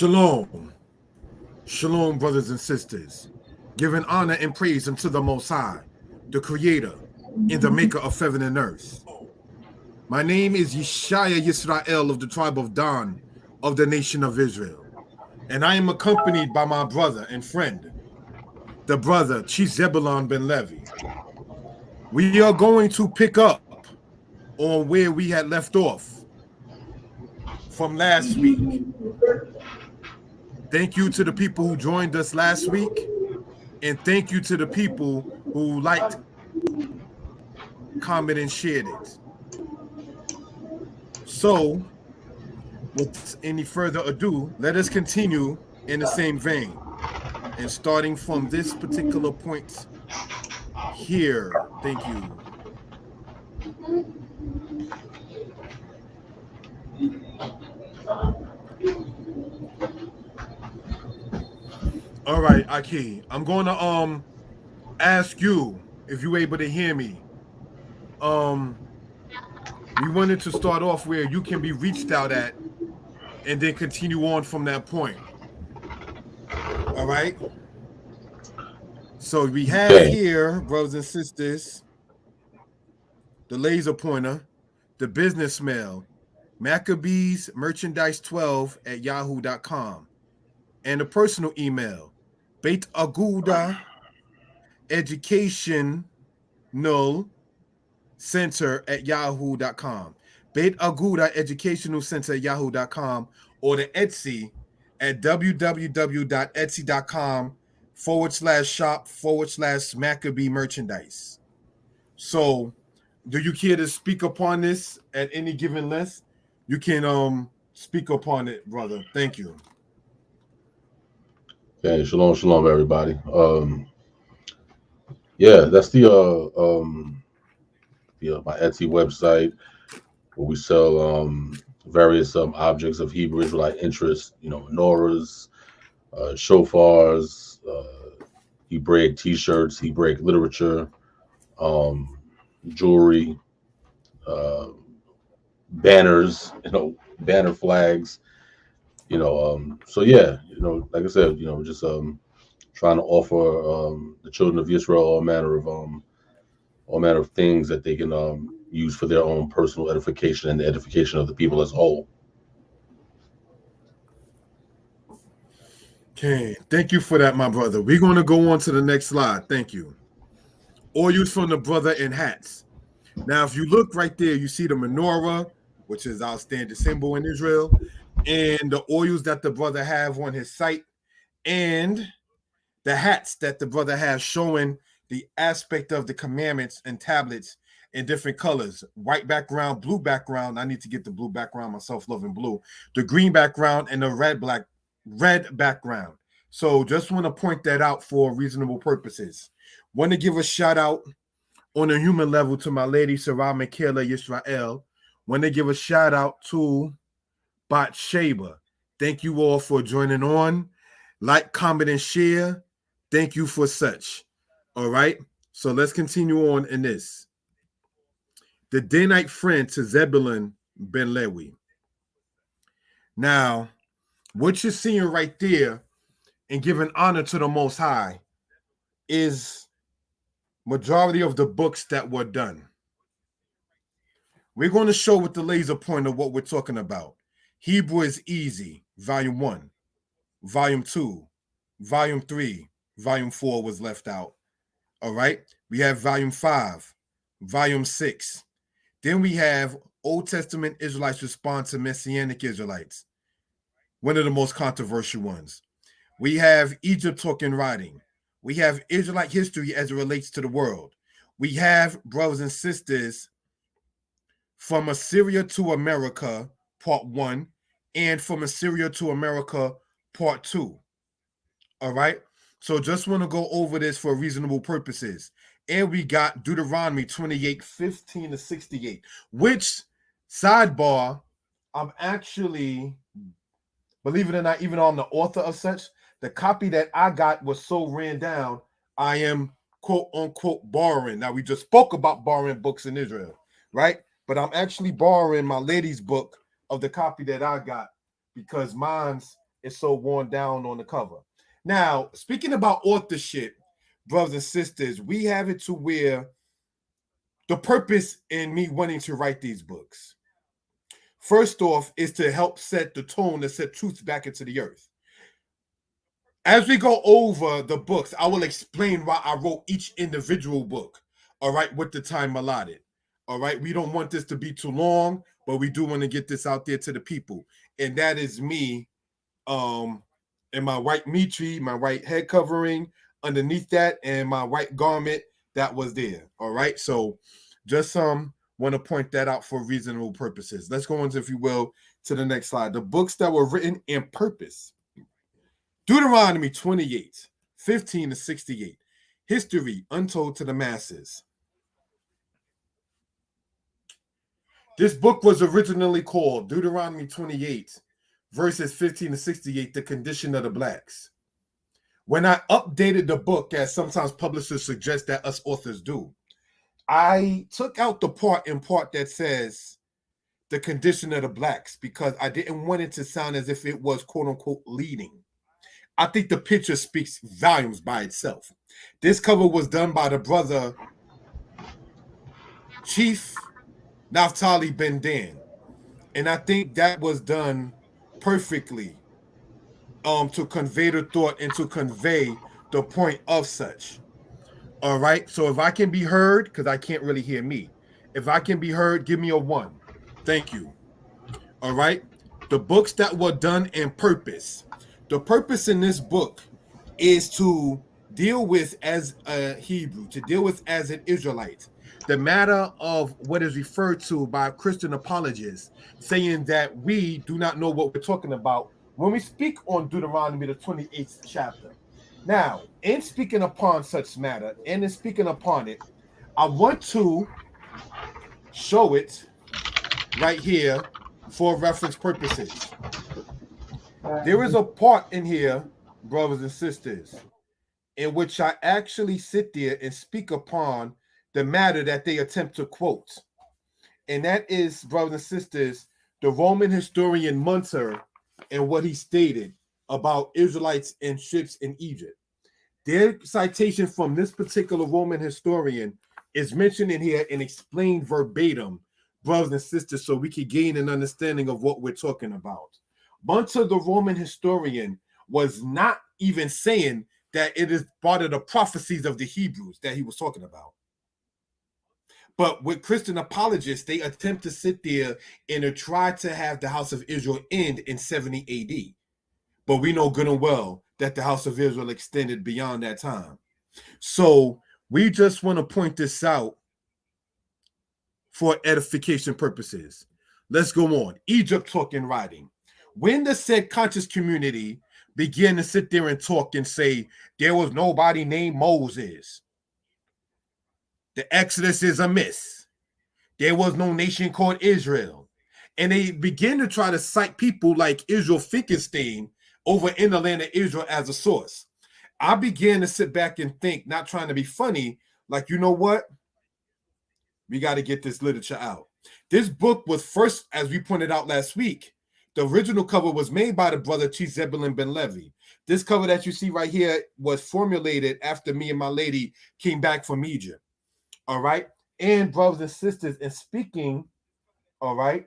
Shalom. Shalom, brothers and sisters. Giving honor and praise unto the Most High, the Creator and the Maker of heaven and earth. My name is Yeshiah Yisrael of the tribe of Dan of the nation of Israel. And I am accompanied by my brother and friend, the brother Chief Zebulon ben Levi. We are going to pick up on where we had left off from last week. Thank you to the people who joined us last week, and thank you to the people who liked, commented, and shared it. So, without any further ado, let us continue in the same vein. And starting from this particular point here, thank you. All right, Aki, I'm going to ask you if you're able to hear me. We wanted to start off where you can be reached out at and then continue on from that point. All right? So we have here, brothers and sisters, the laser pointer, the business mail, Maccabees merchandise 12 at yahoo.com, and the personal email, Beit Aguda Educational Center at yahoo.com, Beit Aguda Educational Center at yahoo.com, or the Etsy at www.etsy.com/shop/Maccabee merchandise. So, do you care to speak upon this at any given list? You can speak upon it, brother. Thank you. Okay, shalom, everybody. Yeah, that's the my Etsy website where we sell various objects of Hebrew Israelite interest. Menorahs, shofars, Hebraic T-shirts, Hebraic literature, jewelry, banners, banner flags. So yeah, like I said, just trying to offer the children of Israel all manner of things that they can use for their own personal edification and the edification of the people as a whole. Okay, thank you for that, my brother. We're going to go on to the next slide. Thank you. Oils from the brother in hats. Now, if you look right there, you see the menorah, which is our standard symbol in Israel, and the oils that the brother have on his site, and the hats that the brother has showing the aspect of the commandments and tablets in different colors. White background, blue background. I need to get the blue background myself, loving blue. The green background and the red background. So just want to point that out for reasonable purposes. Want to give a shout out on a human level to my lady Sarah Michaela Yisrael. Want to give a shout out to Bat Sheba. Thank you all for joining on. Like, comment, and share. Thank you for such. All right. So let's continue on in this. The Danite friend to Zebulon ben Levi. Now, what you're seeing right there and giving honor to the Most High is majority of the books that were done. We're going to show with the laser pointer what we're talking about. Hebrew is Easy, Volume 1, Volume 2, Volume 3, Volume 4 was left out. All right. We have Volume 5, Volume 6. Then we have Old Testament Israelites Respond to Messianic Israelites, one of the most controversial ones. We have Egypt Talking Writing. We have Israelite history as it relates to the world. We have, brothers and sisters, From Assyria to America, Part 1, and From Assyria to America, Part 2. All right? So just want to go over this for reasonable purposes. And we got Deuteronomy 28, 15 to 68, which, sidebar, I'm actually, believe it or not, even on the author of such, the copy that I got was so ran down, I am quote unquote borrowing. Now, we just spoke about borrowing books in Israel, right? But I'm actually borrowing my lady's book of the copy that I got because mine's it's so worn down on the cover. Now, speaking about authorship, brothers and sisters, we have it to where the purpose in me wanting to write these books, first off, is to help set the tone and set truth back into the earth. As we go over the books, I will explain why I wrote each individual book, all right, with the time allotted. All right, we don't want this to be too long, but we do want to get this out there to the people. And that is me in my white mitri, my white head covering underneath that, and my white garment that was there. All right, so just want to point that out for reasonable purposes. Let's go on, if you will, to the next slide. The books that were written in purpose. Deuteronomy 28, 15 to 68. History untold to the masses. This book was originally called Deuteronomy 28, verses 15 to 68, The Condition of the Blacks. When I updated the book, as sometimes publishers suggest that us authors do, I took out the part that says the condition of the blacks, because I didn't want it to sound as if it was quote unquote leading. I think the picture speaks volumes by itself. This cover was done by the brother Chief Naftali Ben Dan, and I think that was done perfectly to convey the thought and to convey the point of such. All right, so if I can be heard, because I can't really hear me, if I can be heard, give me a 1. Thank you. All right, the books that were done in purpose. The purpose in this book is to deal with, as a Hebrew, to deal with as an Israelite, the matter of what is referred to by Christian apologists, saying that we do not know what we're talking about when we speak on Deuteronomy, the 28th chapter. Now, in speaking upon such matter and in speaking upon it, I want to show it right here for reference purposes. There is a part in here, brothers and sisters, in which I actually sit there and speak upon the matter that they attempt to quote. And that is, brothers and sisters, the Roman historian Munter and what he stated about Israelites and ships in Egypt. Their citation from this particular Roman historian is mentioned in here and explained verbatim, brothers and sisters, so we can gain an understanding of what we're talking about. Munter, the Roman historian, was not even saying that it is part of the prophecies of the Hebrews that he was talking about. But with Christian apologists, they attempt to sit there and try to have the house of Israel end in 70 AD. But we know good and well that the house of Israel extended beyond that time. So we just want to point this out for edification purposes. Let's go on. Egypt talk and writing. When the said conscious community began to sit there and talk and say there was nobody named Moses, the Exodus is a myth, there was no nation called Israel, and they begin to try to cite people like Israel Finkelstein over in the land of Israel as a source, I began to sit back and think, not trying to be funny, like, you know what? We got to get this literature out. This book was first, as we pointed out last week, the original cover was made by the brother Chief Zebulon Ben Levi. This cover that you see right here was formulated after me and my lady came back from Egypt. All right. And brothers and sisters, in speaking, all right,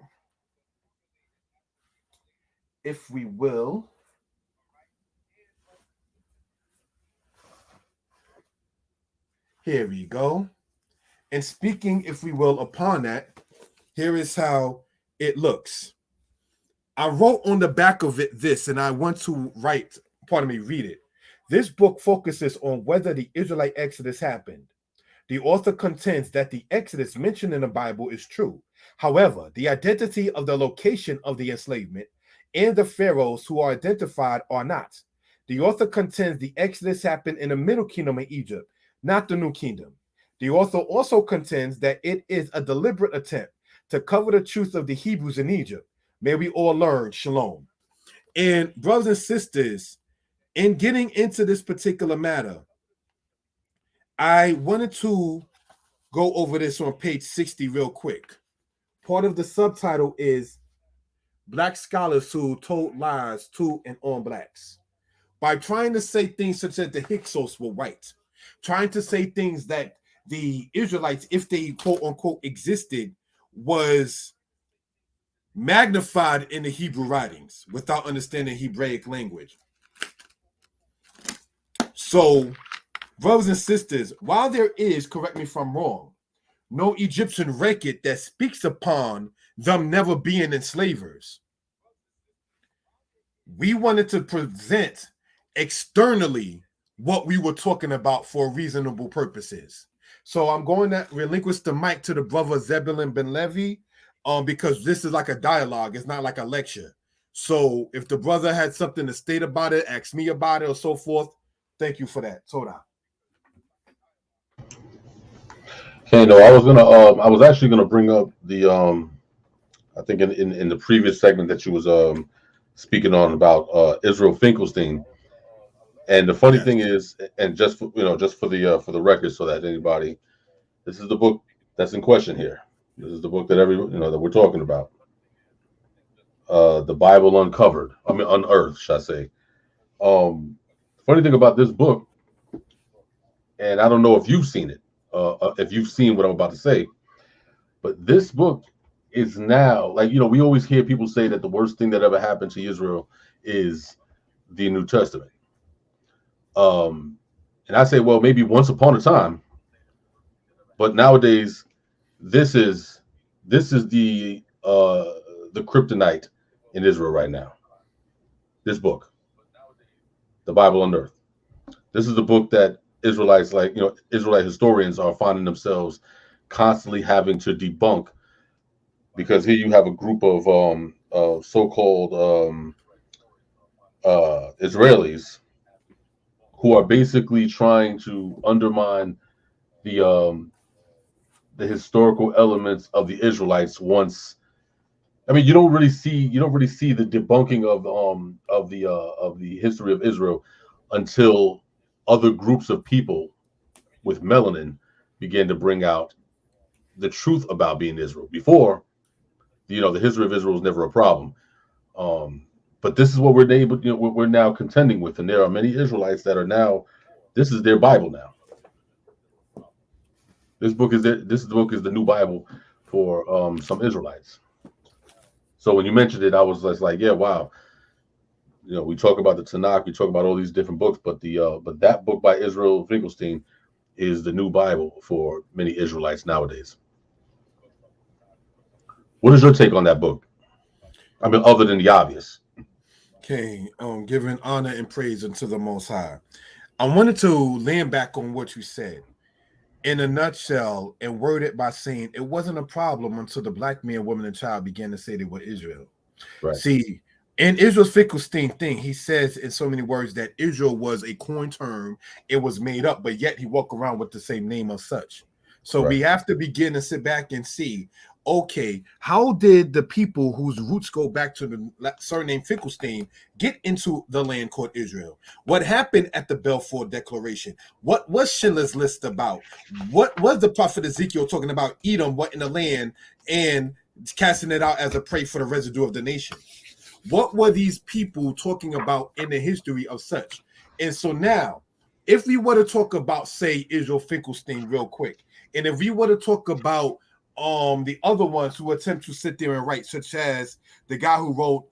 if we will, here we go. And speaking, if we will, upon that, here is how it looks. I wrote on the back of it this, and I want to read it. This book focuses on whether the Israelite Exodus happened. The author contends that the Exodus mentioned in the Bible is true. However, the identity of the location of the enslavement and the pharaohs who are identified are not. The author contends the Exodus happened in the Middle Kingdom of Egypt, not the New Kingdom. The author also contends that it is a deliberate attempt to cover the truth of the Hebrews in Egypt. May we all learn Shalom. And brothers and sisters, in getting into this particular matter, I wanted to go over this on page 60 real quick. Part of the subtitle is black scholars who told lies to and on blacks by trying to say things such as the Hyksos were white, trying to say things that the Israelites, if they quote unquote existed, was magnified in the Hebrew writings without understanding Hebraic language. So, brothers and sisters, while there is, correct me if I'm wrong, no Egyptian record that speaks upon them never being enslavers, we wanted to present externally what we were talking about for reasonable purposes. So I'm going to relinquish the mic to the brother Zebulon Ben Levi, because this is like a dialogue. It's not like a lecture. So if the brother had something to state about it, ask me about it or so forth. Thank you for that. Toda. Okay, no, I was actually gonna bring up the I think in the previous segment that you was speaking on about Israel Finkelstein. And the funny thing is, and just for, just for the record, so that anybody, this is the book that's in question here. This is the book that that we're talking about. The Bible Uncovered. I mean, Unearthed, should I say? Funny thing about this book, and I don't know if you've seen it, if you've seen what I'm about to say, but this book is now, like, we always hear people say that the worst thing that ever happened to Israel is the New Testament. And I say, well, maybe once upon a time, but nowadays, this is the kryptonite in Israel right now. This book, the Bible Unearthed. This is the book that Israelites, Israelite historians are finding themselves constantly having to debunk, because here you have a group of so-called Israelis who are basically trying to undermine the historical elements of the Israelites. Once, I mean, you don't really see the debunking of the history of Israel until other groups of people with melanin began to bring out the truth about being Israel. Before, the history of Israel was never a problem. But this is what we're now contending with, and there are many Israelites that are now, this is their Bible now. This book is the new Bible for some Israelites. So when you mentioned it, I was just like, yeah, wow. We talk about the Tanakh, we talk about all these different books, but that book by Israel Finkelstein is the new Bible for many Israelites nowadays. What is your take on that book? I mean, other than the obvious. Okay, giving honor and praise unto the Most High. I wanted to land back on what you said in a nutshell and word it by saying it wasn't a problem until the black man, woman, and child began to say they were Israel. Right. See, in Israel Finkelstein thing, he says in so many words that Israel was a coin term, it was made up, but yet he walked around with the same name of such. So we have to begin to sit back and see, okay, how did the people whose roots go back to the surname Finkelstein get into the land called Israel? What happened at the Balfour Declaration? What was Schindler's List about? What was the prophet Ezekiel talking about Edom, what in the land, and casting it out as a prey for the residue of the nation? What were these people talking about in the history of such? And so now, if we were to talk about, say, Israel Finkelstein real quick, and if we were to talk about the other ones who attempt to sit there and write, such as the guy who wrote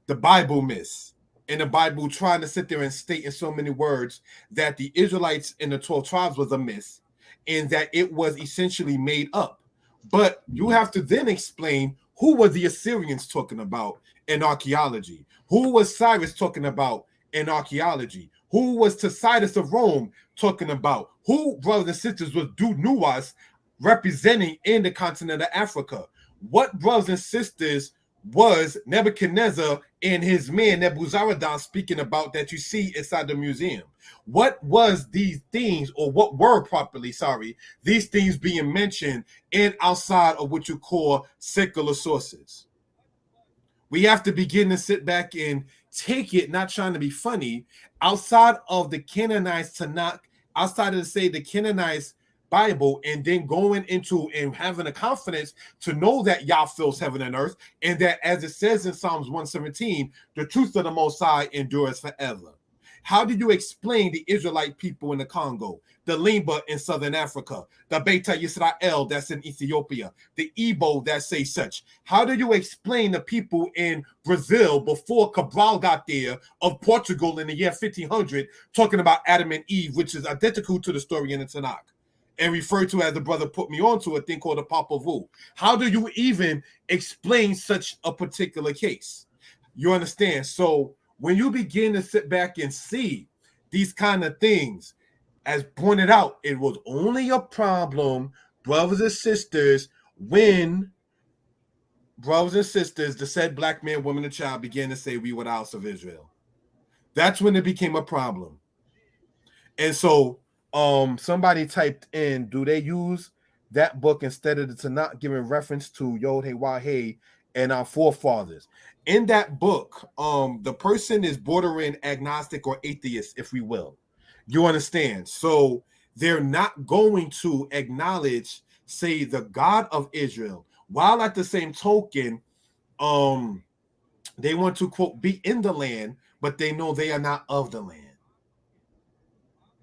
the Bible myths, in the Bible trying to sit there and state in so many words that the Israelites in the 12 tribes was a myth and that it was essentially made up. But you have to then explain who were the Assyrians talking about in archaeology? Who was Cyrus talking about in archaeology? Who was Tacitus of Rome talking about? Who, brothers and sisters, was Nuwas representing in the continent of Africa? What, brothers and sisters, was Nebuchadnezzar and his man Nebuzaradan speaking about that you see inside the museum? What was these things, or what were properly, these things being mentioned in outside of what you call secular sources? We have to begin to sit back and take it, not trying to be funny, outside of the canonized Tanakh, outside of, say, the canonized Bible and then going into and having a confidence to know that Yah fills heaven and earth, and that, as it says in Psalms 117, the truth of the Most High endures forever. How do you explain the Israelite people in the Congo, the Limba in Southern Africa, the Beta Yisrael that's in Ethiopia, the Igbo that say such? How do you explain the people in Brazil before Cabral got there, of Portugal in the year 1500, talking about Adam and Eve, which is identical to the story in the Tanakh, and referred to, as the brother put me onto, a thing called a Papa Vu? How do you even explain such a particular case? You understand? So when you begin to sit back and see these kind of things, as pointed out, it was only a problem, brothers and sisters, when brothers and sisters, the said black man, woman, and child began to say we were the house of Israel. That's when it became a problem. And so somebody typed in, do they use that book instead of the Tanakh, giving reference to Yod He Wah He and our forefathers? In that book, the person is bordering agnostic or atheist, if we will. You understand? So they're not going to acknowledge, say, the God of Israel, while at the same token, they want to, quote, be in the land, but they know they are not of the land.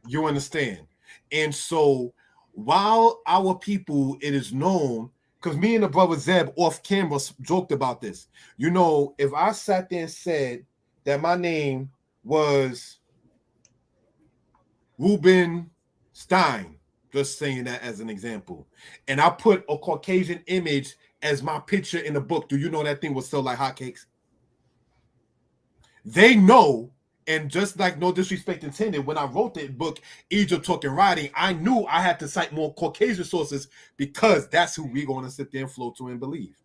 You understand? And so while our people, it is known, because me and the brother Zeb off camera joked about this. You know, if I sat there and said that my name was Ruben Stein, just saying that as an example, and I put a Caucasian image as my picture in the book, do you know that thing will sell like hotcakes? They know. And just like, no disrespect intended, when I wrote the book, Egypt Talking Writing, I knew I had to cite more Caucasian sources, because that's who we're going to sit there and flow to and believe.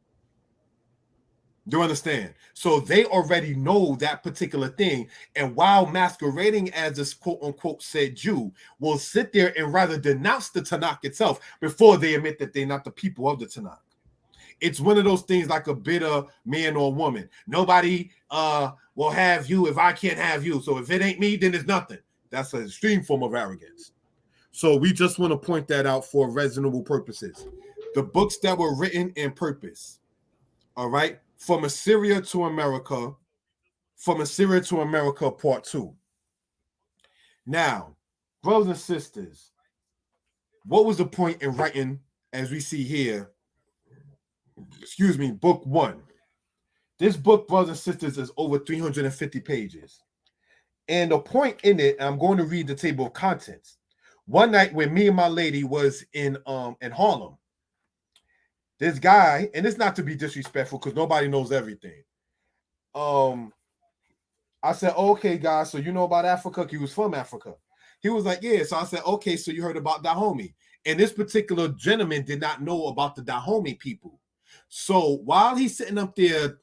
Do you understand? So they already know that particular thing. And while masquerading as this quote-unquote said Jew, will sit there and rather denounce the Tanakh itself before they admit that they're not the people of the Tanakh. It's one of those things like a bitter man or woman. Nobody will have you if I can't have you. So if it ain't me, then it's nothing. That's an extreme form of arrogance. So we just want to point that out for reasonable purposes. The books that were written in purpose, all right? From Assyria to America, part 2. Now, brothers and sisters, what was the point in writing, as we see here, book 1? This book, brothers and sisters, is over 350 pages. And the point in it, I'm going to read the table of contents. One night when me and my lady was in Harlem, this guy, and it's not to be disrespectful because nobody knows everything. I said, okay, guys, so you know about Africa? He was from Africa. He was like, yeah. So I said, okay, so you heard about Dahomey. And this particular gentleman did not know about the Dahomey people. So while he's sitting up there,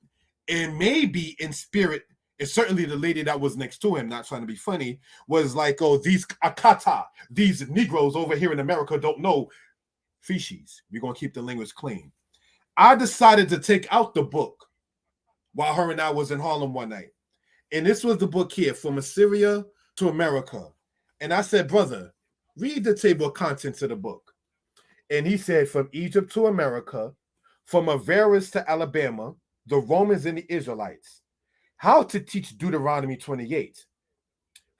and maybe in spirit, and certainly the lady that was next to him, not trying to be funny, was like, oh, these Akata, these Negroes over here in America don't know feces. We're going to keep the language clean. I decided to take out the book while her and I was in Harlem one night. And this was the book here, From Assyria to America. And I said, brother, read the table of contents of the book. And he said, from Egypt to America, from Avaris to Alabama, the Romans and the Israelites. How to teach Deuteronomy 28.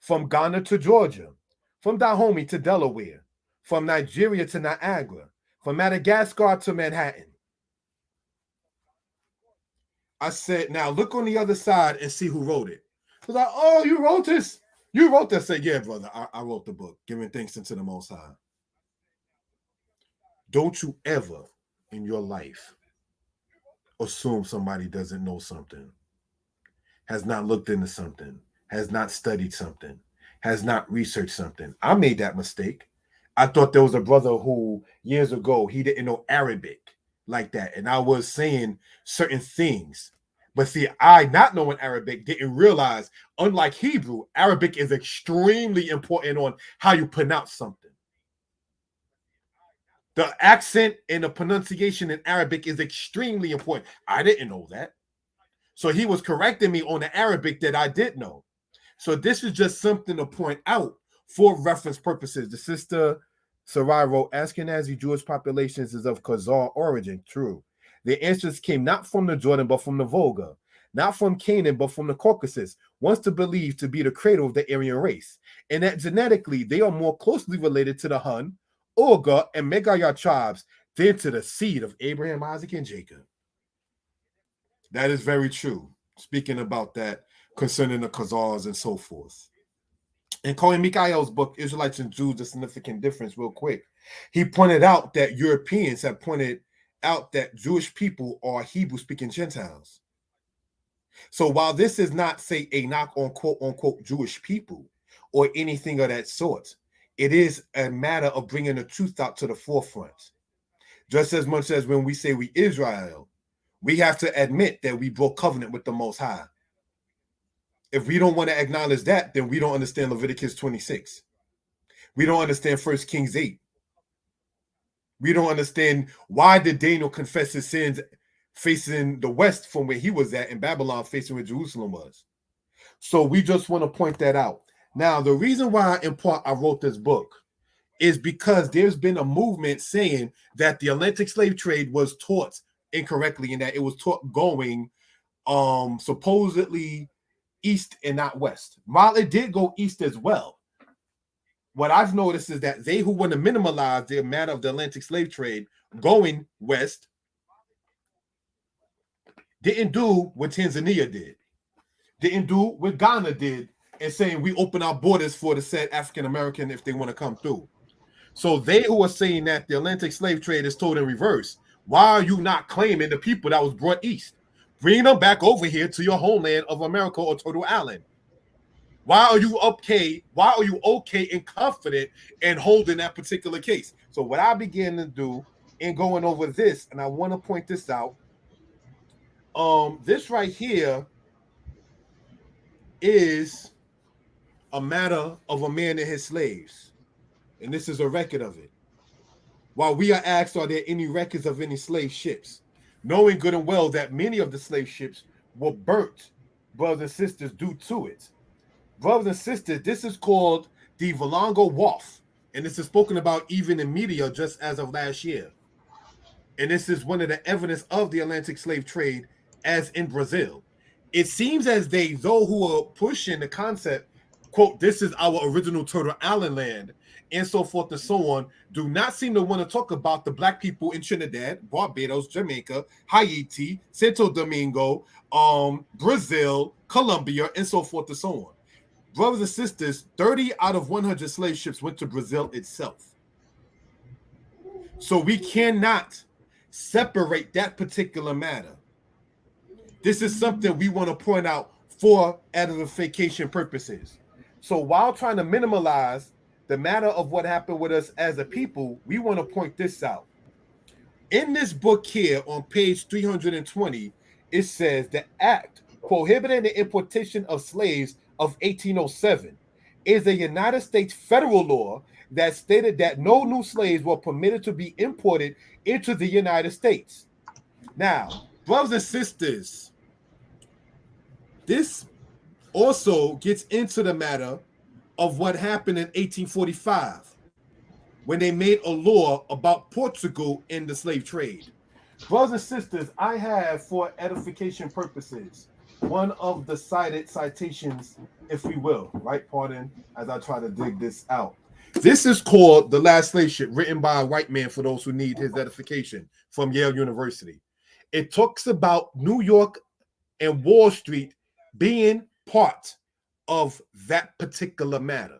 From Ghana to Georgia. From Dahomey to Delaware. From Nigeria to Niagara. From Madagascar to Manhattan. I said, now look on the other side and see who wrote it. I was like, oh, you wrote this? You wrote this? I said, yeah, brother, I wrote the book, giving thanks unto the Most High. Don't you ever in your life assume somebody doesn't know something, has not looked into something, has not studied something, has not researched something. I made that mistake. I thought there was a brother who years ago, he didn't know Arabic like that. And I was saying certain things. But see, I, not knowing Arabic, didn't realize, unlike Hebrew, Arabic is extremely important on how you pronounce something. The accent and the pronunciation in Arabic is extremely important. I didn't know that. So he was correcting me on the Arabic that I did know. So this is just something to point out for reference purposes. The sister Sarai wrote, Ashkenazi Jewish populations is of Khazar origin. True. Their ancestors came not from the Jordan, but from the Volga, not from Canaan, but from the Caucasus, once to believe to be the cradle of the Aryan race, and that genetically they are more closely related to the Hun, Olga, and Megayah tribes than to the seed of Abraham, Isaac, and Jacob. That is very true. Speaking about that concerning the Khazars and so forth. In Cohen Mikhail's book, Israelites and Jews, The Significant Difference, real quick, he pointed out that Europeans have pointed out that Jewish people are Hebrew-speaking Gentiles. So while this is not, say, a knock on quote-unquote Jewish people or anything of that sort, it is a matter of bringing the truth out to the forefront. Just as much as when we say we Israel, we have to admit that we broke covenant with the Most High. If we don't want to acknowledge that, then we don't understand Leviticus 26. We don't understand 1 Kings 8. We don't understand why did Daniel confess his sins facing the west from where he was at, in Babylon facing where Jerusalem was. So we just want to point that out. Now, the reason why in part I wrote this book is because there's been a movement saying that the Atlantic slave trade was taught incorrectly, and that it was taught going supposedly east and not west. While it did go east as well, what I've noticed is that they who want to minimize the matter of the Atlantic slave trade going west didn't do what Tanzania did, didn't do what Ghana did, and saying we open our borders for the said African American if they want to come through. So they who are saying that the Atlantic slave trade is told in reverse, why are you not claiming the people that was brought east? Bring them back over here to your homeland of America or Turtle Island. Why are you okay? Why are you okay and confident in holding that particular case? So what I began to do in going over this, and I want to point this out, this right here is a matter of a man and his slaves, and this is a record of it. While we are asked, are there any records of any slave ships? Knowing good and well that many of the slave ships were burnt, brothers and sisters, due to it. Brothers and sisters, this is called the Valongo Wharf, and this is spoken about even in media just as of last year. And this is one of the evidence of the Atlantic slave trade as in Brazil. It seems as those who are pushing the concept, quote, this is our original Turtle Island land, and so forth and so on, do not seem to want to talk about the black people in Trinidad, Barbados, Jamaica, Haiti, Santo Domingo, Brazil, Colombia, and so forth and so on. Brothers and sisters, 30 out of 100 slave ships went to Brazil itself. So we cannot separate that particular matter. This is something we want to point out for edification purposes. So while trying to minimize the matter of what happened with us as a people, we want to point this out. In this book here on page 320, it says the act prohibiting the importation of slaves of 1807 is a United States federal law that stated that no new slaves were permitted to be imported into the United States. Now, brothers and sisters, this also gets into the matter of what happened in 1845 when they made a law about Portugal in the slave trade. Brothers and sisters, I have, for edification purposes, one of the cited citations, if we will, right? Pardon, as I try to dig this out. This is called The Last Slave Ship, written by a white man for those who need his edification, from Yale University. It talks about New York and Wall Street being part of that particular matter.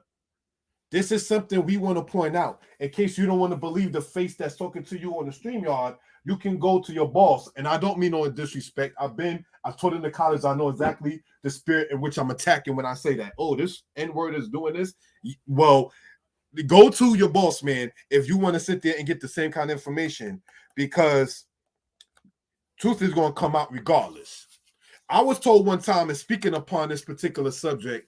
This is something we want to point out. In case you don't want to believe the face that's talking to you on the StreamYard, you can go to your boss. And I don't mean no disrespect. I've taught in the college. I know exactly the spirit in which I'm attacking when I say that. Oh, this N-word is doing this. Well, go to your boss, man, if you want to sit there and get the same kind of information, because truth is going to come out regardless. I was told one time, and speaking upon this particular subject,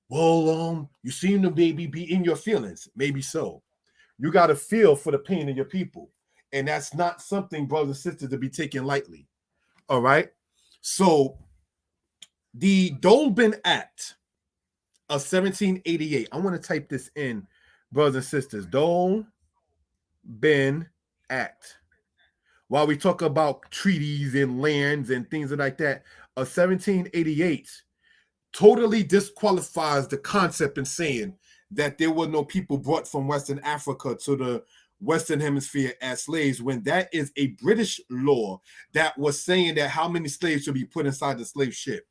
well, you seem to maybe be in your feelings. Maybe so. You got to feel for the pain of your people. And that's not something, brothers and sisters, to be taken lightly. All right? So, the Dolben Act of 1788. I want to type this in, brothers and sisters. Dolben been at. While we talk about treaties and lands and things like that, a 1788 totally disqualifies the concept in saying that there were no people brought from Western Africa to the Western Hemisphere as slaves, when that is a British law that was saying that how many slaves should be put inside the slave ship.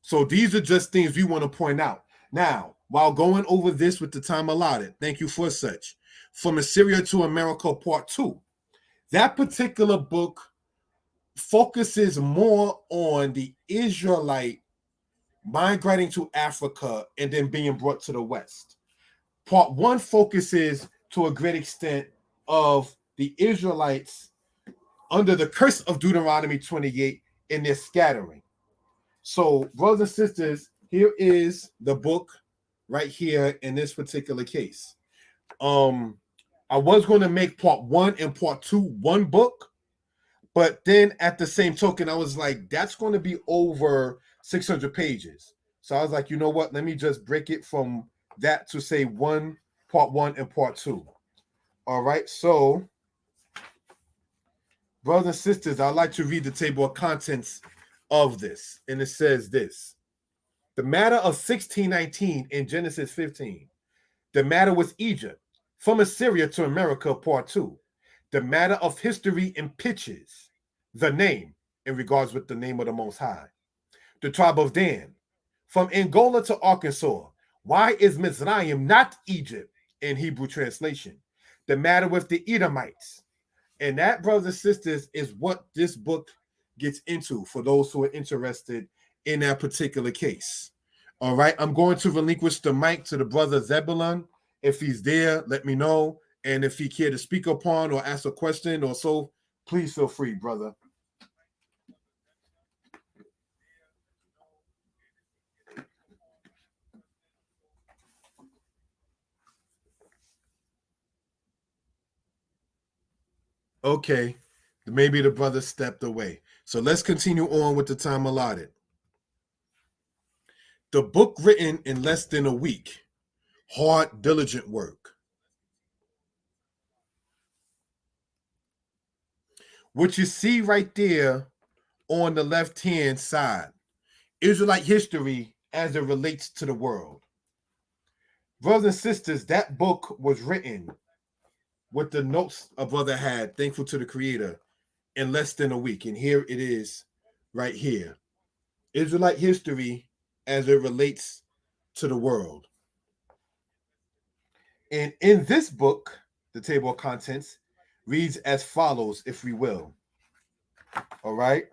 So these are just things we want to point out. Now, while going over this with the time allotted, thank you for such. From Assyria to America, Part 2. That particular book focuses more on the Israelite migrating to Africa and then being brought to the West. Part 1 focuses to a great extent of the Israelites under the curse of Deuteronomy 28 in their scattering. So, brothers and sisters, here is the book right here in this particular case. I was going to make part 1 and part 2 one book, but then at the same token, I was like, that's going to be over 600 pages. So I was like, you know what? Let me just break it from that to say part 1 and part 2. All right. So, brothers and sisters, I'd like to read the table of contents of this. And it says this: the matter of 1619 in Genesis 15. The matter with Egypt, from Assyria to America, part 2. The matter of history in pitches, the name, in regards with the name of the Most High. The tribe of Dan, from Angola to Arkansas. Why is Mizraim not Egypt in Hebrew translation? The matter with the Edomites. And that, brothers and sisters, is what this book gets into for those who are interested in that particular case. All right, I'm going to relinquish the mic to the brother Zebulon. If he's there, let me know. And if he care to speak upon or ask a question or so, please feel free, brother. Okay, maybe the brother stepped away. So let's continue on with the time allotted. The book written in less than a week. Hard, diligent work. What you see right there on the left-hand side, Israelite history as it relates to the world. Brothers and sisters, that book was written with the notes a brother had, thankful to the Creator, in less than a week. And here it is right here. Israelite history as it relates to the world. And in this book, the table of contents reads as follows, if we will. All right.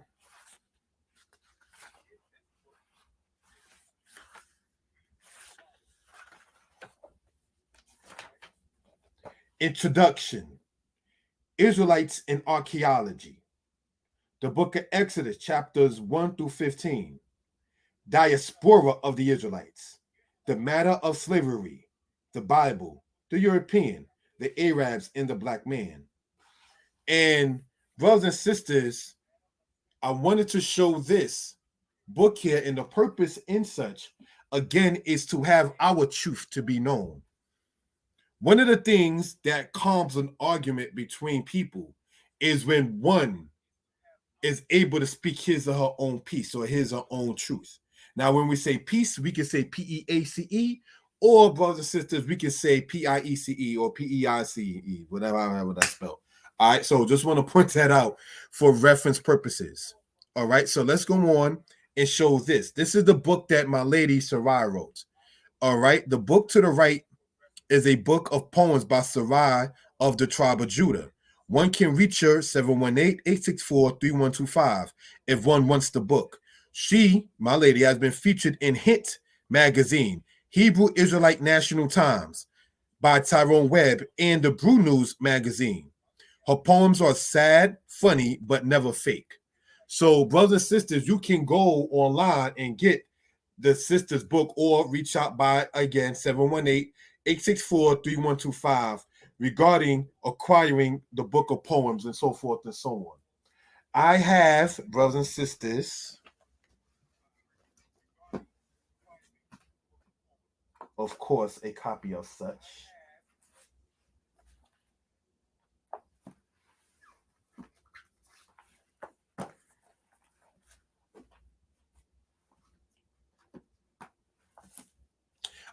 Introduction. Israelites in archaeology. The book of Exodus, chapters 1 through 15. Diaspora of the Israelites. The matter of slavery. The Bible. The European. The Arabs and the black man. And brothers and sisters, I wanted to show this book here, and the purpose in such, again, is to have our truth to be known. One of the things that calms an argument between people is when one is able to speak his or her own peace or his or her own truth. Now, when we say peace, we can say P-E-A-C-E, or brothers and sisters, we can say P-I-E-C-E or P-E-I-C-E, whatever that's spelled. All right, so just want to point that out for reference purposes. All right, so let's go on and show this. This is the book that my lady Sarai wrote. All right, the book to the right is a book of poems by Sarai of the tribe of Judah. One can reach her 718-864-3125 if one wants the book. She, my lady, has been featured in Hint magazine, Hebrew Israelite National Times by Tyrone Webb, and the Brew News magazine. Her poems are sad, funny, but never fake. So, brothers and sisters, you can go online and get the sister's book or reach out by, again, 718-864-3125 regarding acquiring the book of poems and so forth and so on. I have, brothers and sisters, of course, a copy of such.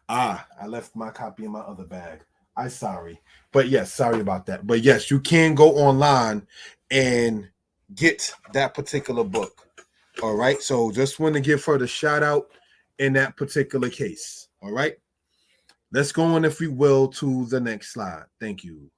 I left my copy in my other bag. I'm sorry. But yes, sorry about that. But yes, you can go online and get that particular book. All right. So just want to give her the shout out in that particular case. All right. Let's go on, if we will, to the next slide. Thank you.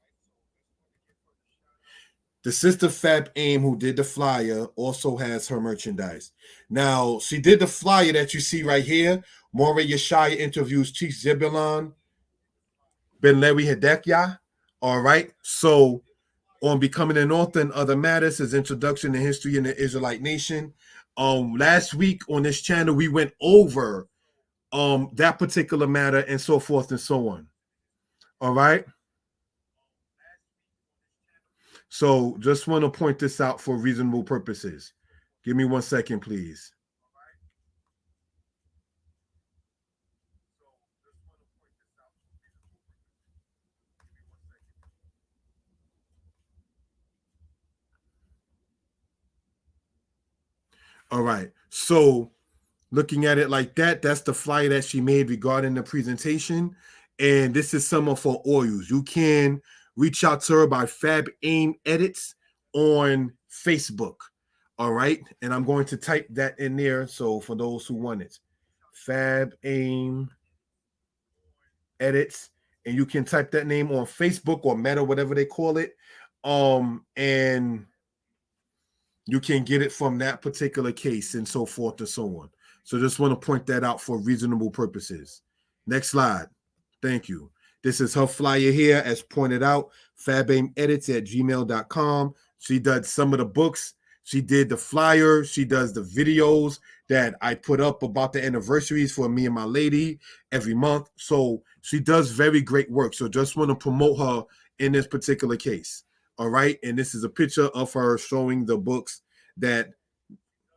The sister Fab Aim, who did the flyer, also has her merchandise. Now, she did the flyer that you see right here. Moreh Yeshiah interviews Chief Zebulon Ben Lewi Hedekya. All right. So, on becoming an author and other matters, his introduction to history in the Israelite nation. Last week on this channel, we went over that particular matter and so forth and so on. All right. So just want to point this out for reasonable purposes. Give me 1 second, please. All right. So looking at it like that, that's the flyer that she made regarding the presentation. And this is some of her oils. You can reach out to her by Fab Aim Edits on Facebook. All right. And I'm going to type that in there. So for those who want it, Fab Aim Edits. And you can type that name on Facebook or Meta, whatever they call it. And you can get it from that particular case and so forth and so on. So just want to point that out for reasonable purposes. Next slide. Thank you. This is her flyer here, as pointed out, fabaimedits@gmail.com. She does some of the books. She did the flyer. She does the videos that I put up about the anniversaries for me and my lady every month. So she does very great work. So just want to promote her in this particular case. All right. And this is a picture of her showing the books that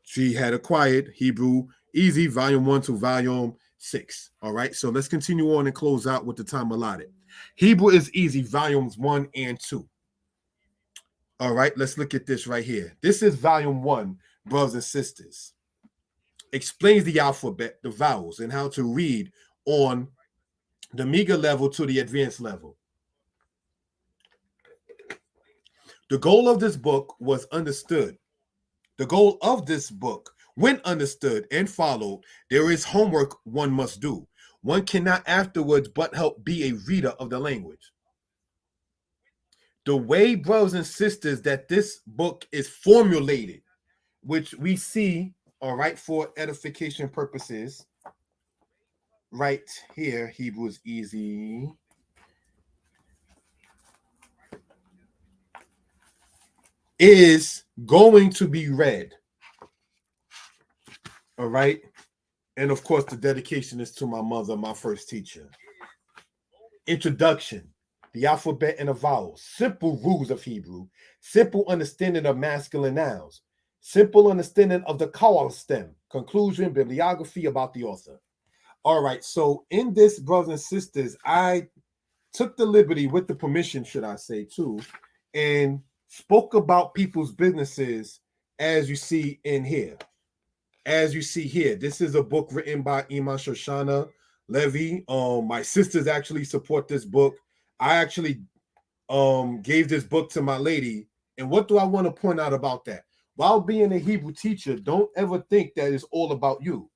she had acquired, Hebrew Easy, Volume 1 to Volume 6. All right. So let's continue on and close out with the time allotted. Hebrew is Easy, Volumes 1 and 2. All right. Let's look at this right here. This is Volume 1, brothers and sisters. Explains the alphabet, the vowels, and how to read on the meager level to the advanced level. The goal of this book was understood. The goal of this book, when understood and followed, there is homework one must do. One cannot afterwards but help be a reader of the language. The way, brothers and sisters, that this book is formulated, which we see, all right, for edification purposes, right here, Hebrew is Easy. Is going to be read. All right. And of course, the dedication is to my mother, my first teacher. Introduction, the alphabet and the vowels, simple rules of Hebrew, simple understanding of masculine nouns, simple understanding of the kawal stem, conclusion, bibliography about the author. All right. So in this, brothers and sisters, I took the liberty, with the permission, should I say, too, and spoke about people's businesses, as you see in here. As you see here, this is a book written by Iman Shoshana Levy. My sisters actually support this book. I actually gave this book to my lady. And what do I want to point out about that? While being a Hebrew teacher, don't ever think that it's all about you.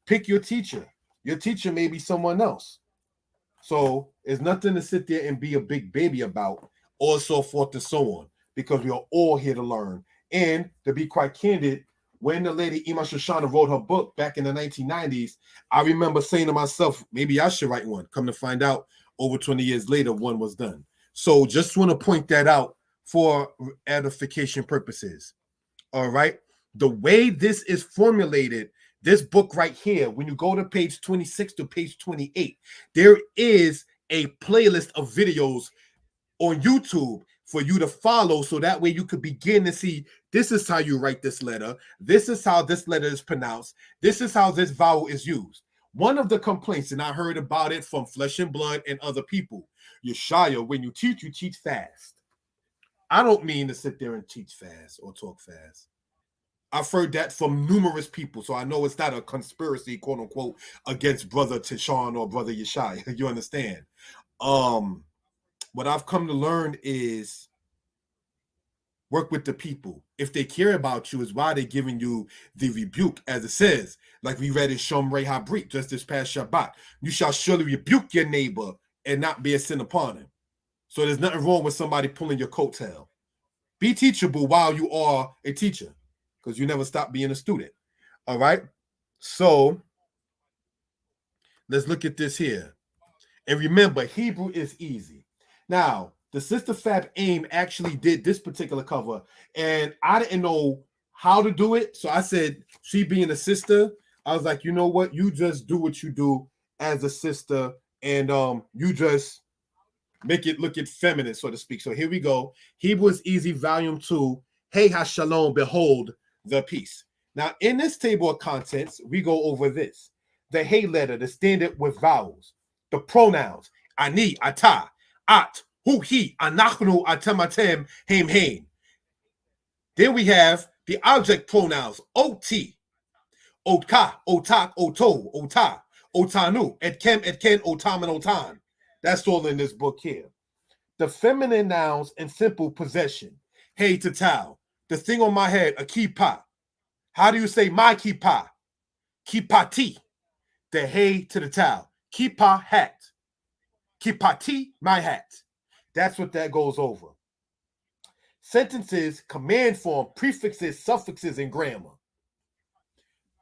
Pick your teacher. Your teacher may be someone else. So it's nothing to sit there and be a big baby about, or so forth and so on, because we are all here to learn. And to be quite candid, when the lady Ima Shoshana wrote her book back in the 1990s, I remember saying to myself, maybe I should write one. Come to find out, over 20 years later, one was done. So just want to point that out for edification purposes. All right. The way this is formulated, this book right here, when you go to page 26 to page 28, there is a playlist of videos on YouTube for you to follow, so that way you could begin to see, this is how you write this letter, this is how this letter is pronounced, this is how this vowel is used. One of the complaints, and I heard about it from Flesh and Blood and other people, Yeshiah, when you teach fast. I don't mean to sit there and teach fast or talk fast. I've heard that from numerous people, so I know it's not a conspiracy, quote unquote, against brother Tishon or brother Yeshiah. You understand? What I've come to learn is work with the people. If they care about you, is why they're giving you the rebuke, as it says, like we read in Shomrei Habrit just this past Shabbat. You shall surely rebuke your neighbor and not be a sin upon him. So there's nothing wrong with somebody pulling your coattail. Be teachable while you are a teacher, because you never stop being a student. All right. So let's look at this here. And remember, Hebrew is easy. Now, the Sister Fab AIM actually did this particular cover, and I didn't know how to do it. So I said, she being a sister, I was like, you know what? You just do what you do as a sister, and you just make it look feminine, so to speak. So here we go. Hebrew is Easy, Volume 2. Hey, Shalom, behold the peace. Now, in this table of contents, we go over this. The hey letter, the standard with vowels. The pronouns, ani, ata, at, hu, he, anachnu, atematem, heim, heim. Then we have the object pronouns, ot, otka, otak, oto, ota, otanu, etkem, etken, otam, and otan. That's all in this book here. The feminine nouns and simple possession. Hey, tatal. The thing on my head, a kippah. How do you say my kippah? Kippati. The hey to the towel. Kippah, hat. Kippati, my hat. That's what that goes over. Sentences, command form, prefixes, suffixes, and grammar.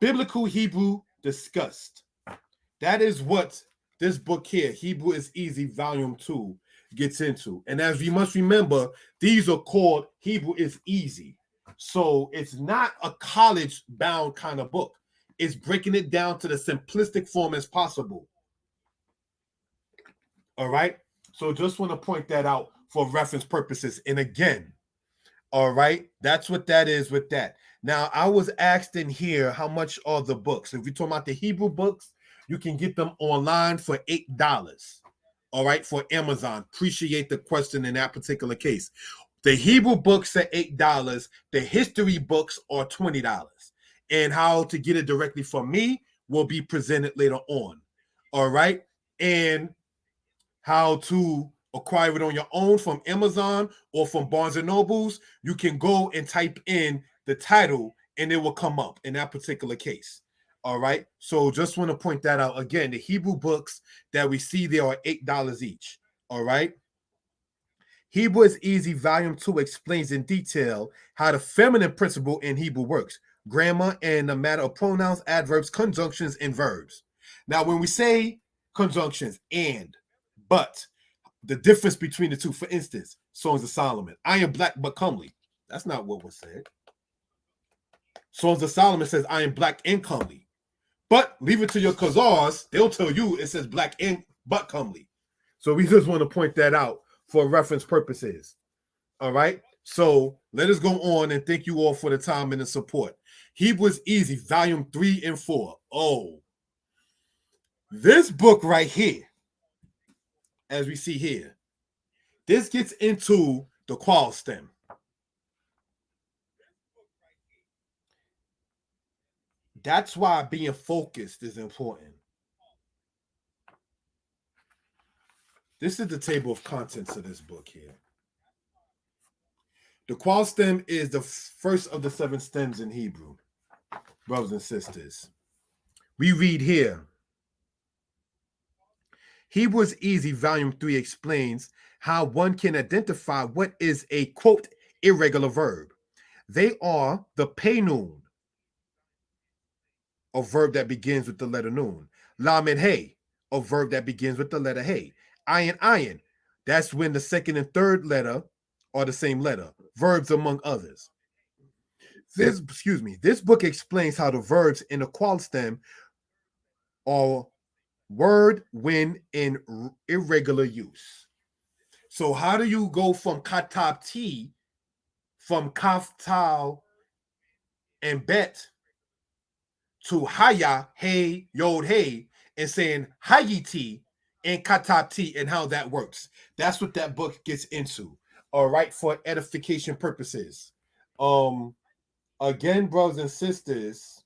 Biblical Hebrew discussed. That is what this book here, Hebrew is Easy, Volume 2, gets into. And as we must remember, these are called Hebrew is Easy. So it's not a college-bound kind of book. It's breaking it down to the simplistic form as possible. All right? So just want to point that out for reference purposes. And again, all right, that's what that is with that. Now, I was asked in here, how much are the books? If we're talking about the Hebrew books, you can get them online for $8. All right, for Amazon. Appreciate the question in that particular case. The Hebrew books are $8. The history books are $20. And how to get it directly from me will be presented later on. All right, and how to acquire it on your own from Amazon or from Barnes and Nobles, you can go and type in the title and it will come up in that particular case. All right. So just want to point that out again. The Hebrew books that we see there are $8 each. All right. Hebrew is Easy, Volume 2 explains in detail how the feminine principle in Hebrew works, grammar, and the matter of pronouns, adverbs, conjunctions, and verbs. Now, when we say conjunctions and, but, the difference between the two, for instance, Songs of Solomon, I am black but comely. That's not what was said. Songs of Solomon says, I am black and comely. But leave it to your Khazars, they'll tell you it says black and but comely. So we just want to point that out for reference purposes. All right. So let us go on, and thank you all for the time and the support. Hebrew is Easy, Volume 3 and 4. Oh, this book right here, as we see here, this gets into the qual stem. That's why being focused is important. This is the table of contents of this book here. The qual stem is the first of the 7 stems in Hebrew, brothers and sisters. We read here. Hebrew is Easy, Volume 3 explains how one can identify what is a, quote, irregular verb. They are the penun, a verb that begins with the letter nun. Lamed hey, a verb that begins with the letter hey. Ayin, that's when the second and third letter are the same letter. Verbs among others. This book explains how the verbs in the qual stem are word when in irregular use. So how do you go from katab t, from kaf tal and bet, to haya, hey, yod, hey, and saying hayiti and katab and how that works? That's what that book gets into. All right, for edification purposes. Again, brothers and sisters,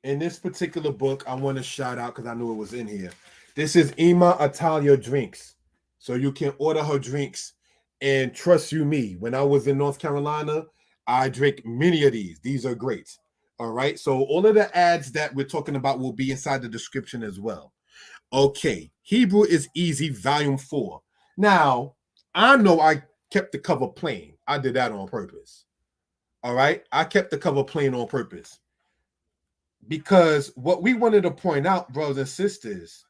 in this particular book, I want to shout out because I knew it was in here. This is Ima Atalia Drinks. So you can order her drinks. And trust you me, when I was in North Carolina, I drink many of these. These are great. All right. So all of the ads that we're talking about will be inside the description as well. Okay. Hebrew is Easy, Volume 4. Now, I know I kept the cover plain. I did that on purpose. All right. I kept the cover plain on purpose. Because what we wanted to point out, brothers and sisters,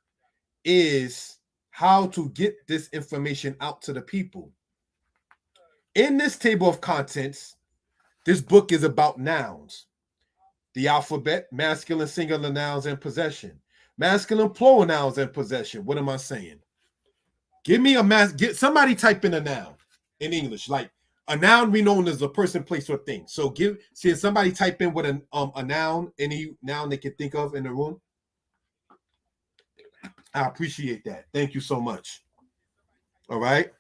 is how to get this information out to the people. In this table of contents, this book is about nouns, the alphabet, masculine singular nouns and possession, masculine plural nouns and possession. What am I saying? Give me get somebody type in a noun in English. Like a noun we know as a person, place, or thing. So see somebody type in what a noun, any noun they can think of in the room. I appreciate that. Thank you so much. All right.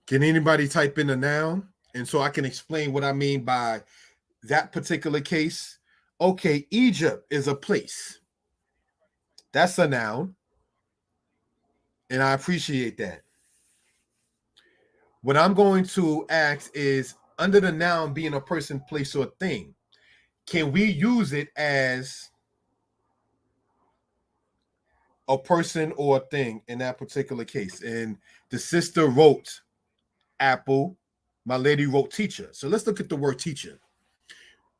Can anybody type in a noun? And so I can explain what I mean by that particular case. Okay, Egypt is a place. That's a noun. And I appreciate that. What I'm going to ask is, under the noun being a person, place, or thing, can we use it as a person or a thing in that particular case? And the sister wrote apple. My lady wrote teacher. So let's look at the word teacher.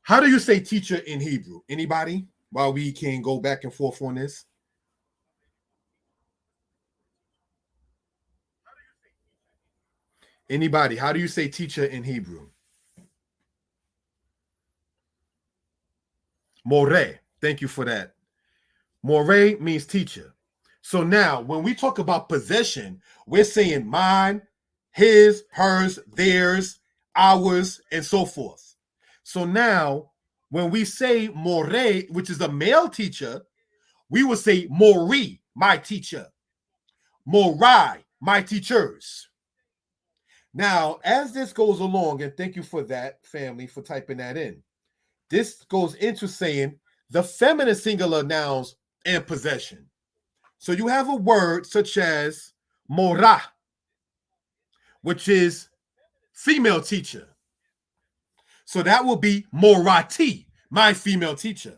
How do you say teacher in Hebrew? Anybody? While we can go back and forth on this. Anybody? How do you say teacher in Hebrew? Moreh. Thank you for that. Moreh means teacher. So now, when we talk about possession, we're saying mine, his, hers, theirs, ours, and so forth. So now, when we say Moreh, which is a male teacher, we will say Mori, my teacher. Morai, my teachers. Now, as this goes along, and thank you for that, family, for typing that in. This goes into saying the feminine singular nouns and possession. So you have a word such as Morah, which is female teacher. So that will be Morati, my female teacher.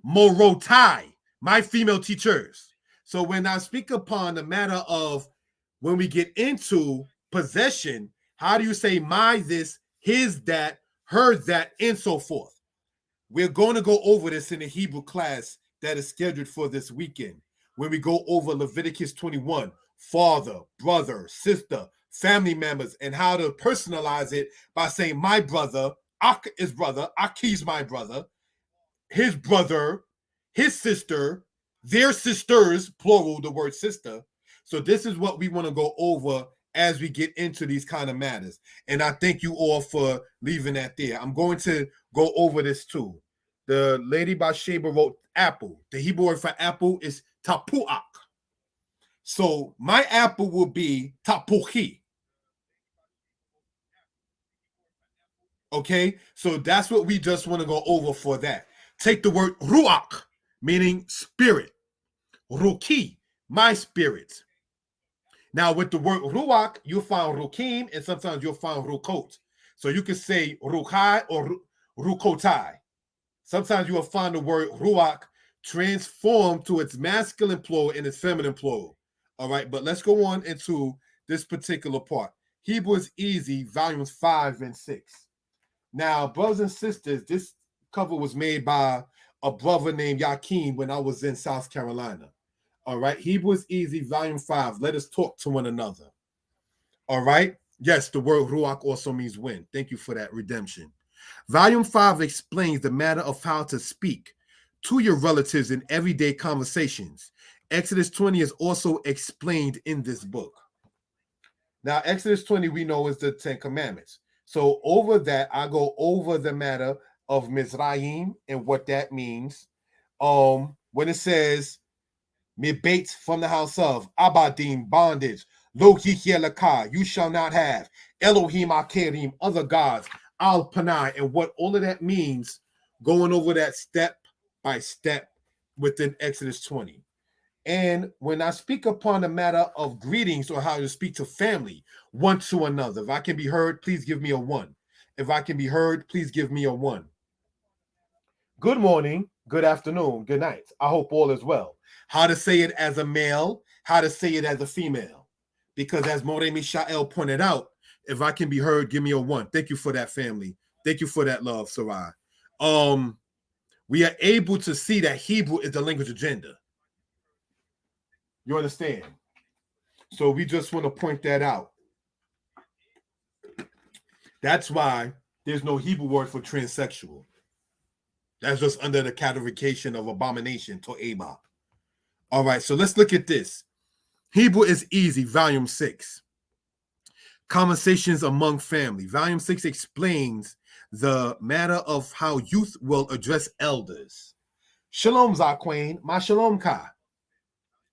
Morotai, my female teachers. So when I speak upon the matter of when we get into possession, how do you say my this, his that, her that, and so forth? We're going to go over this in the Hebrew class that is scheduled for this weekend, when we go over Leviticus 21, father, brother, sister, family members, and how to personalize it by saying my brother, Ak is brother, Aki's my brother, his brother, his sister, their sisters, plural, the word sister. So this is what we want to go over as we get into these kind of matters. And I thank you all for leaving that there. I'm going to go over this too. The lady Bathsheba wrote apple. The Hebrew word for apple is tapuach. So my apple will be tapuchi. Okay, so that's what we just want to go over for that. Take the word ruach, meaning spirit. Ruki, my spirit. Now, with the word ruach, you'll find rukim, and sometimes you'll find rukot. So you can say rukai or rukotai. Sometimes you will find the word ruach transformed to its masculine plural and its feminine plural. All right, but let's go on into this particular part. Hebrew is Easy, volumes 5 and 6. Now, brothers and sisters, this cover was made by a brother named Yakim when I was in South Carolina. All right, Hebrew is Easy, volume 5. Let us talk to one another. All right. Yes, the word ruach also means wind. Thank you for that, redemption. Volume 5 explains the matter of how to speak to your relatives in everyday conversations. Exodus 20 is also explained in this book. Now, Exodus 20 we know is the 10 Commandments. So over that, I go over the matter of Mizraim and what that means. When it says Mibates from the house of Abadim, bondage. Lo Yikielaka, you shall not have. Elohim Akerim, other gods. Al Panai, and what all of that means, going over that step by step within Exodus 20. And when I speak upon the matter of greetings or how to speak to family, one to another, if I can be heard, please give me a 1. If I can be heard, please give me a 1. Good morning, good afternoon, good night. I hope all is well. How to say it as a male, how to say it as a female. Because as Moreh Mishael pointed out, if I can be heard, give me a 1. Thank you for that, family. Thank you for that love, Sarai. We are able to see that Hebrew is the language of gender. You understand? So we just want to point that out. That's why there's no Hebrew word for transsexual. That's just under the categorization of abomination, to'eba. All right, so let's look at this. Hebrew is easy, volume 6. Conversations among family. Volume 6 explains the matter of how youth will address elders. Shalom, Zaquain, my shalom ka.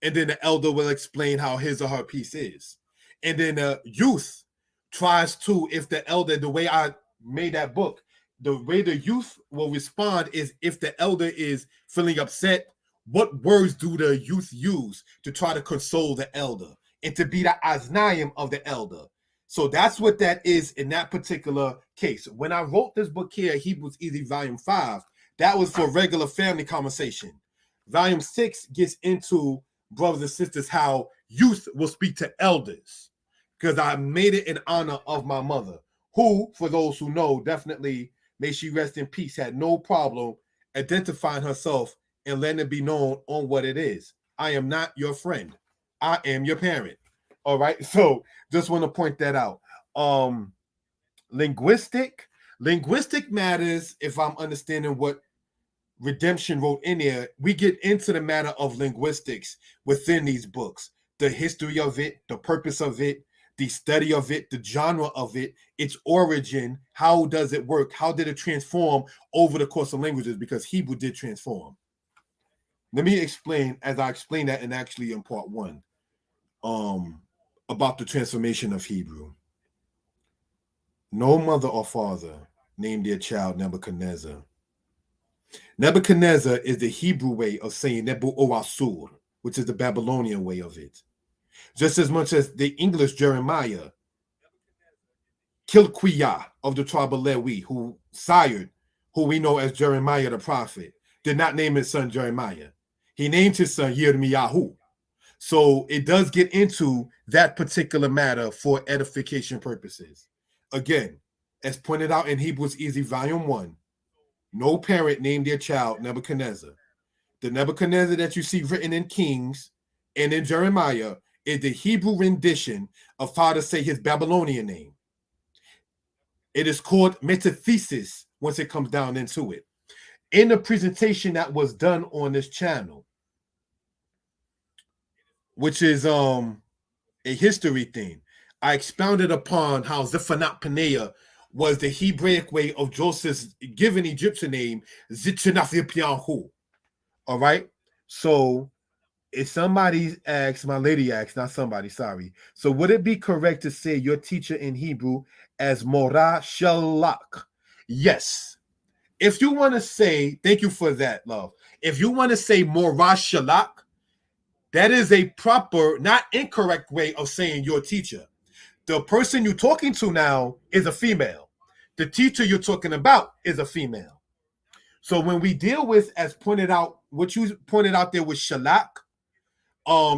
And then the elder will explain how his or her piece is. And then the youth tries to, if the elder, the way I made that book, the way the youth will respond is if the elder is feeling upset, what words do the youth use to try to console the elder and to be the aznayim of the elder? So that's what that is in that particular case. When I wrote this book here, Hebrews Easy Volume 5, that was for regular family conversation. Volume 6 gets into, brothers and sisters, how youth will speak to elders, because I made it in honor of my mother, who, for those who know, definitely, may she rest in peace, had no problem identifying herself and letting it be known on what it is. I am not your friend. I am your parent. All right. So just want to point that out. Linguistic matters, if I'm understanding what Redemption wrote in there, we get into the matter of linguistics within these books, the history of it, the purpose of it, the study of it, the genre of it, its origin, how does it work, how did it transform over the course of languages, because Hebrew did transform. Let me explain, as I explained that actually in part 1, about the transformation of Hebrew. No mother or father named their child Nebuchadnezzar. Nebuchadnezzar is the Hebrew way of saying Nebu Oasur, which is the Babylonian way of it. Just as much as the English Jeremiah, Kilquiah of the tribe of Lewi, who sired, who we know as Jeremiah the prophet, did not name his son Jeremiah. He named his son Yirmiyahu. So it does get into that particular matter for edification purposes. Again, as pointed out in Hebrews Easy Volume 1, no parent named their child Nebuchadnezzar. The Nebuchadnezzar that you see written in Kings and in Jeremiah is the Hebrew rendition of how to say his Babylonian name. It is called metathesis once it comes down into it. In the presentation that was done on this channel, which is a history thing, I expounded upon how Zephanat Paneah was the Hebraic way of Joseph's given Egyptian name, Zitchenafyapianhu. All right. So if somebody asks, my lady asks, not somebody, sorry. So would it be correct to say your teacher in Hebrew as Moreh Shalak? Yes. If you want to say, thank you for that, love. If you want to say Moreh Shalak, that is a proper, not incorrect way of saying your teacher. The person you're talking to now is a female. The teacher you're talking about is a female. So when we deal with, as pointed out, what you pointed out there was Shalak,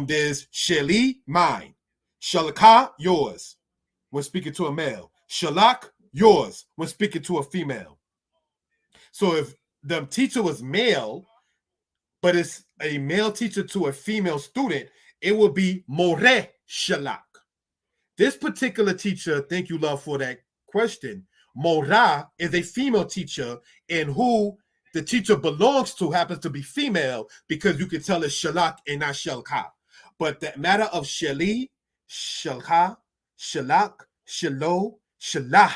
there's Sheli, mine. Shalaka, yours, when speaking to a male. Shalak, yours, when speaking to a female. So if the teacher was male, but it's a male teacher to a female student, it will be Moreh Shalak. This particular teacher, thank you, love, for that question. Moreh is a female teacher, and who the teacher belongs to happens to be female, because you can tell it's Shalak and not Shalka. But the matter of Shali, Shalka, Shalak, Shalo, Shalah,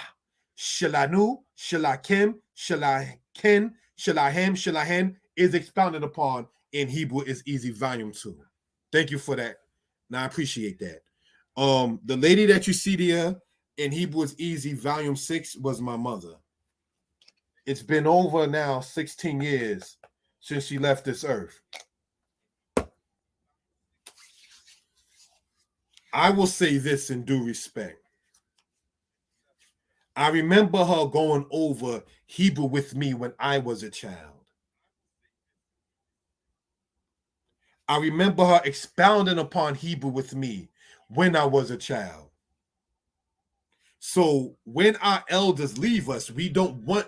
Shalanu, Shalakim, Shalaken, Shalahem, Shalahen is expounded upon in Hebrew is Easy Volume 2. Thank you for that. Now I appreciate that. The lady that you see there in Hebrew is Easy, Volume 6, was my mother. It's been over now 16 years since she left this earth. I will say this in due respect. I remember her going over Hebrew with me when I was a child. I remember her expounding upon Hebrew with me when I was a child. So when our elders leave us, we don't want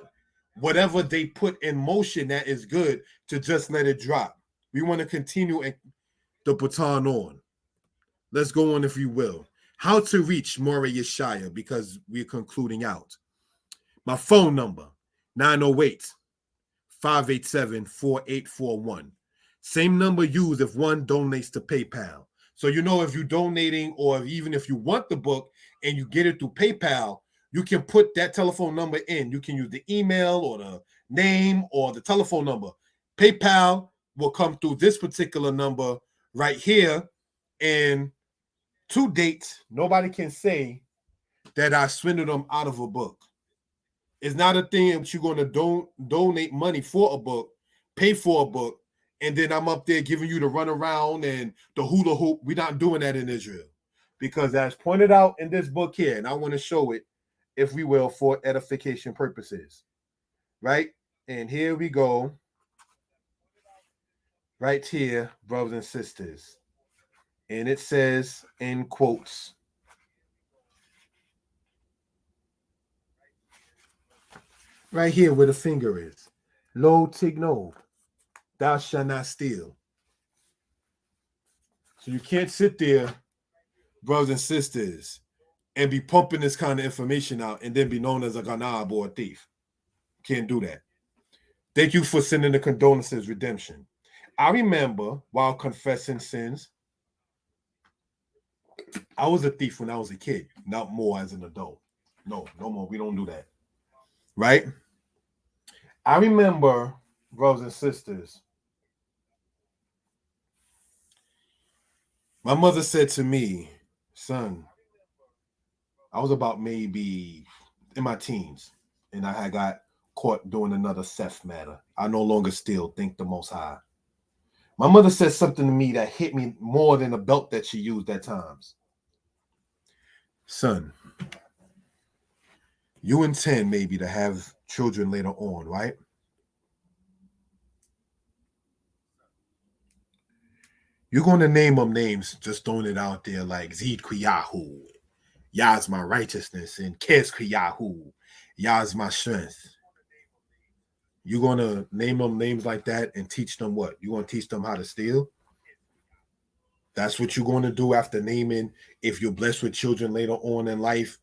whatever they put in motion that is good to just let it drop. We want to continue the baton on. Let's go on, if you will. How to reach Moreh Yeshiah, because we're concluding out. My phone number, 908-587-4841. Same number used if one donates to PayPal. So if you're donating, or even if you want the book and you get it through PayPal, you can put that telephone number in. You can use the email or the name or the telephone number. PayPal will come through this particular number right here. And to date, nobody can say that I swindled them out of a book. It's not a thing that you're going to donate money for a book, pay for a book, and then I'm up there giving you the runaround and the hula hoop. We're not doing that in Israel. Because as pointed out in this book here, and I want to show it, if we will, for edification purposes. Right? And here we go. Right here, brothers and sisters. And it says in quotes, right here where the finger is, Lo tigno, thou shalt not steal. So you can't sit there, brothers and sisters, and be pumping this kind of information out and then be known as a ganab or a thief. Can't do that. Thank you for sending the condolences, redemption. I remember while confessing sins, I was a thief when I was a kid, not more as an adult. No more. We don't do that. Right? I remember, brothers and sisters, my mother said to me, son, I was about maybe in my teens, and I had got caught doing another theft matter. I no longer steal, thank the Most High. My mother said something to me that hit me more than a belt that she used at times. Son, you intend maybe to have children later on, right? You're going to name them names, just throwing it out there like Zid Kriyahu, Yah's my righteousness, and Kes Kriyahu, Yah's my strength. You're going to name them names like that and teach them what? You're going to teach them how to steal? That's what you're going to do after naming, if you're blessed with children later on in life,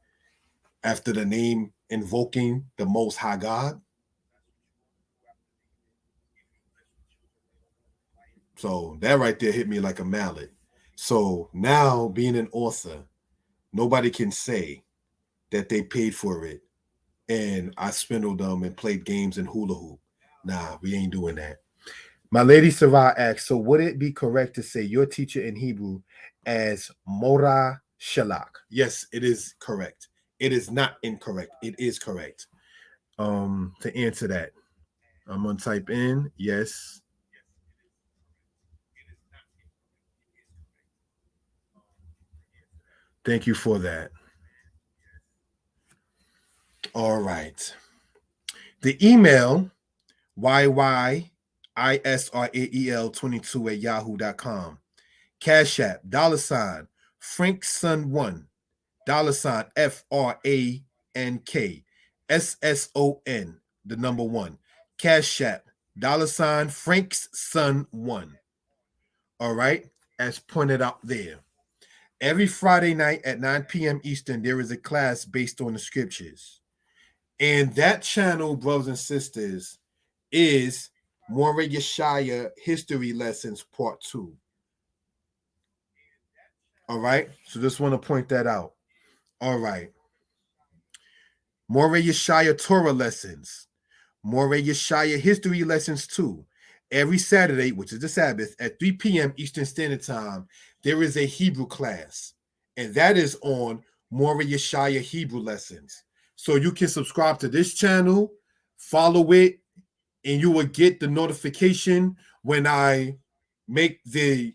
after the name invoking the Most High God? So that right there hit me like a mallet. So now, being an author, nobody can say that they paid for it and I swindled them and played games and hula hoop. Nah, we ain't doing that. My lady Sarah asks, so would it be correct to say your teacher in Hebrew as Moreh Shalak? Yes, it is correct. It is not incorrect. It is correct. To answer that, I'm gonna type in yes. Thank you for that. All right. The email YYISRAEL22 at yahoo.com. Cash App, $ Frank Son 1, $FRANK SSON, the number 1. Cash App, $ Frank's Son 1. All right, as pointed out there. Every Friday night at 9 p.m. Eastern, there is a class based on the scriptures. And that channel, brothers and sisters, is Moreh Yeshiah History Lessons Part 2. All right, so just want to point that out. All right. Moreh Yeshiah Torah Lessons, Moreh Yeshiah History Lessons 2, every Saturday, which is the Sabbath, at 3 p.m. Eastern Standard Time, there is a Hebrew class, and that is on Moreh Yeshiah Hebrew lessons. So you can subscribe to this channel, follow it, and you will get the notification when I make the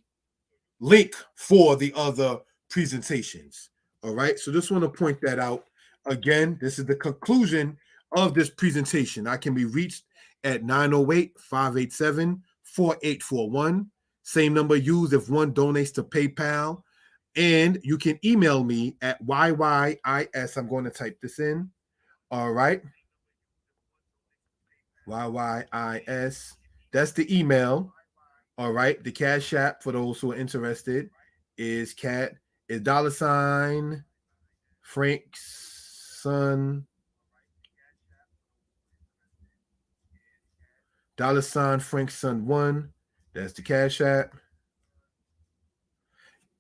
link for the other presentations. All right. So just want to point that out. Again, this is the conclusion of this presentation. I can be reached at 908-587-4841. Same number used if one donates to PayPal. And you can email me at YYIS. I'm going to type this in. All right. YYIS. That's the email. All right. The Cash App for those who are interested is dollar sign Frank's son, dollar sign Frank's son 1. That's the Cash App.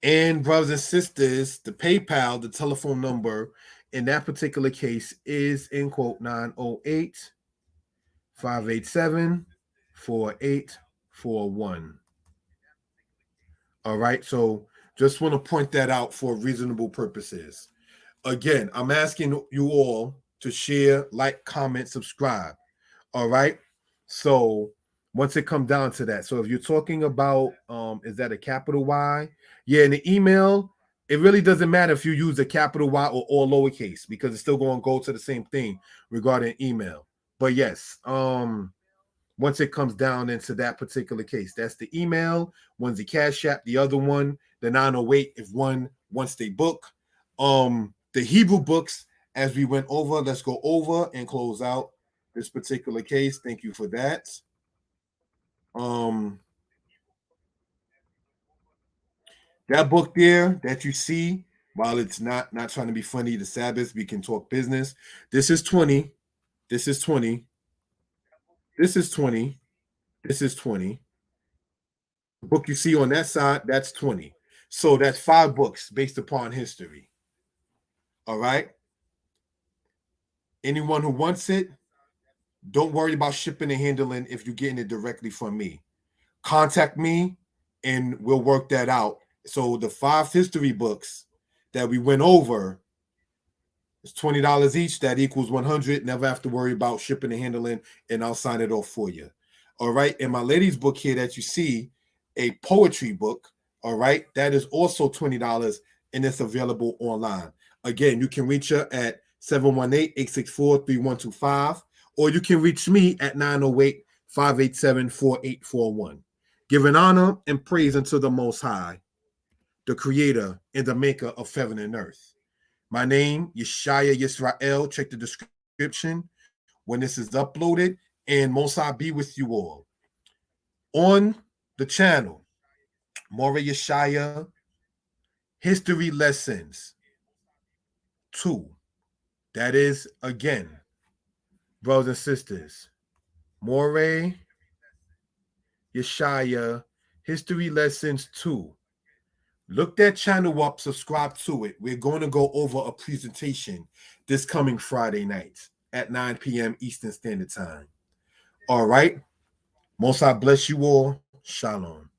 And brothers and sisters, the PayPal, the telephone number in that particular case is in quote 908-587-4841. All right. So just want to point that out for reasonable purposes. Again, I'm asking you all to share, like, comment, subscribe. All right. So once it comes down to that, so if you're talking about is that a capital Y? Yeah, in the email, it really doesn't matter if you use a capital Y or all lowercase because it's still going to go to the same thing regarding email. But yes, once it comes down into that particular case, that's the email. One's the Cash App, the other one, the 908 if one wants they book. The Hebrew books, as we went over, let's go over and close out this particular case. Thank you for that. That book there that you see, while it's not trying to be funny, the Sabbath, we can talk business. This is 20. This is 20. This is 20. This is 20. The book you see on that side, that's 20. So that's 5 books based upon history. All right. Anyone who wants it, don't worry about shipping and handling if you're getting it directly from me. Contact me and we'll work that out. So the 5 history books that we went over, it's $20 each. That equals 100. Never have to worry about shipping and handling, and I'll sign it off for you. All right. And my lady's book here that you see, a poetry book. All right. That is also $20 and it's available online. Again, you can reach her at 718-864-3125, or you can reach me at 908-587-4841. Giving honor and praise unto the Most High, the Creator and the Maker of heaven and earth. My name, Yeshiah Yisrael. Check the description when this is uploaded, and Most High be with you all. On the channel, Moreh Yeshiah History Lessons 2. That is, again, brothers and sisters, Moreh Yeshiah History Lessons 2. Look that channel up, subscribe to it. We're going to go over a presentation this coming Friday night at 9 p.m. Eastern Standard Time. All right. Most I bless you all. Shalom.